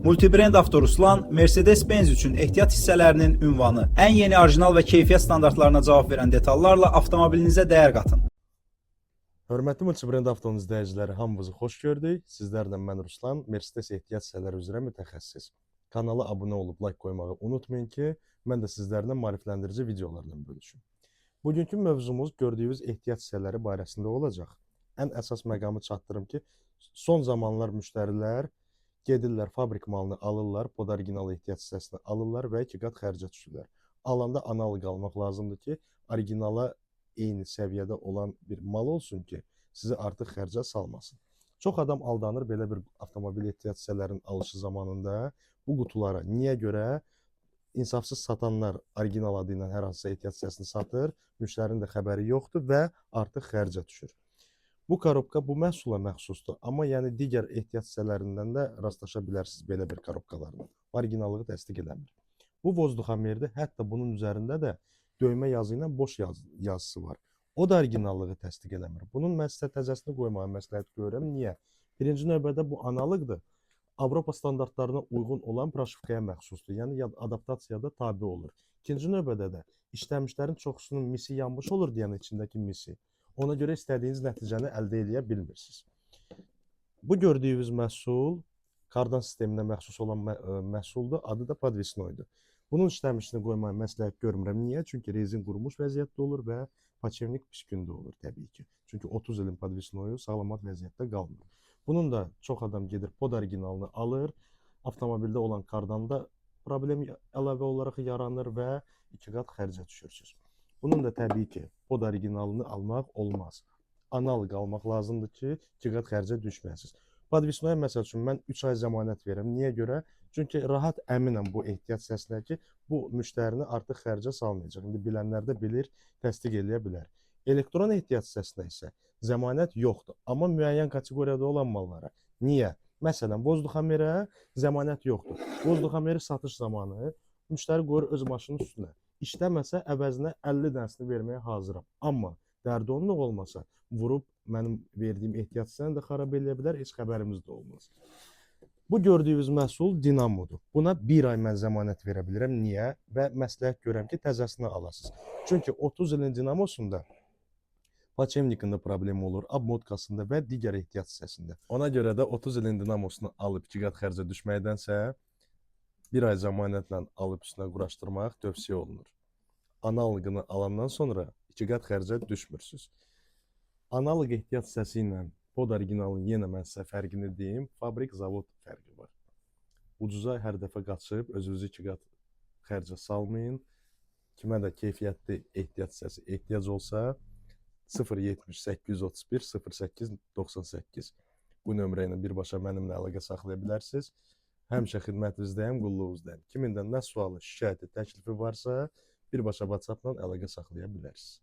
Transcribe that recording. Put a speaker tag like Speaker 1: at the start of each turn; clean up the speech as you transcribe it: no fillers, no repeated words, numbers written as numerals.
Speaker 1: Multibrend Avtoruslan, Mercedes-Benz üçün ehtiyat hissələrinin ünvanı, ən yeni orijinal və keyfiyyət standartlarına cavab verən detallarla avtomobilinizə dəyər qatın.
Speaker 2: Hörmətli Multibrend Avtonun izləyiciləri, hamınızı xoş gördük. Sizlərlə mən Ruslan, Mercedes ehtiyat hissələri üzrə mütəxəssis. Kanala abunə olub like qoymağı unutmayın ki, mən də sizlərlə maarifləndirici videolarla bölüşüm. Bugünkü mövzumuz gördüyünüz ehtiyat hissələri barəsində olacaq. Ən əsas məqamı çatdırım ki, son zamanlar müştərilər gedirlər, fabrik malını alırlar, pod orijinal ehtiyat hissəsini alırlar və 2 qat xərcə düşürlər. Alanda analoq almaq lazımdır ki, orijinala eyni səviyyədə olan bir mal olsun ki, sizi artıq xərcə salmasın. Çox adam aldanır belə bir avtomobil ehtiyat hissələrinin alışı zamanında bu qutulara. Niyə görə? İnsafsız satanlar orijinal adı ilə hər hansısa ehtiyat hissəsini satır, müştərinin də xəbəri yoxdur və artıq xərcə düşür. Bu korobka bu məhsula məxsusdur, amma yəni digər ehtiyat hissələrindən də rastlaşa bilərsiniz belə bir korobkalarla. Orijinallığı təsdiq eləmir. Bu vozduxamerdə hətta bunun üzərində də döymə yazı ilə boş yazısı var. O da orijinallığı təsdiq eləmir. Bunun mən sizə təzəsini qoymağı məsləhət görürəm. Niyə? Birinci növbədə bu analoqdur. Avropa standartlarına uyğun olan proşifkaya məxsusdur. Yəni adaptasiyada tabe olur. İkinci növbədə də işləmişlərin çoxusunun misi yanmış olur deyən içindəki misi. Ona görə istədiyiniz nəticəni əldə edə bilmirsiniz. Bu gördüyünüz məhsul kardan sisteminə məxsus olan məhsuldur. Adı da podvesnoydur. Bunun işləmişini qoymağı məsləhət görmürəm. Niyə? Çünki rezin qurumuş vəziyyətdə olur və paçevnik pis gündə olur təbii ki. Çünki 30 ilin podvesnoyu sağlamat vəziyyətdə qalmır. Bunun da çox adam gedir pod orijinalını alır. Avtomobildə olan kardanda problem əlavə olaraq yaranır və 2 qat xərcə düşürsünüz. Bunun da təbii ki, pod orijinalını almaq olmaz. Analog almaq lazımdır ki, 2 qat xərcə düşməyəsiniz. Podvesnoya məsəl üçün mən 3 ay zəmanət verirəm. Niyə görə? Çünki rahat əminəm bu ehtiyat hissəsinə ki, bu müştərini artıq xərcə salmayacaq. İndi bilənlər də bilir, təsdiq eləyə bilər. Elektron ehtiyat hissəsinə isə zəmanət yoxdur. Amma müəyyən kateqoriyada olan mallara. Niyə? Məsələn, vozduxamerə zəmanət yoxdur. Vozduxameri satış zamanı müştəri qoyur öz maşının üstünə. İşləməsə əvəzinə 50 dənəsini verməyə hazıram. Amma dərdi onluq olmasa, vurub mənim verdiyim ehtiyat hissəni də xarab eləyə bilər, heç xəbərimiz də olmaz. Bu gördüyünüz məhsul dinamodur. Buna 1 ay mən zəmanət verə bilirəm. Niyə? Və məsləhət görürəm ki, təzəsini alasınız. Çünki 30 ilin dinamosunda paçevnikində problem olur, abmotkasında və digər ehtiyat hissəsində. Ona görə də 30 ilin dinamosunu alıb 2 qat xərcə düşməkdənsə 1 ay zəmanətlə alıb üstünə quraşdırmaq tövsiyə olunur. Analogunu alandan sonra 2 qat xərcə düşmürsünüz. Analog ehtiyat hissəsi ilə pod orijinalın yenə mən sizə fərqini deyim, fabrik zavod fərqi var. Ucuza hər dəfə qaçıb özünüzü 2 qat xərcə salmayın. Kimə də keyfiyyətli ehtiyat hissəsi ehtiyac olsa 070 831 08 98 bu nömrə ilə birbaşa mənimlə əlaqə saxlaya bilərsiniz. Həmişə xidmətinizdəyəm, qulluğunuzdayım. Kimin də nə sualı, şikayəti, təklifi varsa birbaşa WhatsApp-dan əlaqə saxlaya bilərsiniz.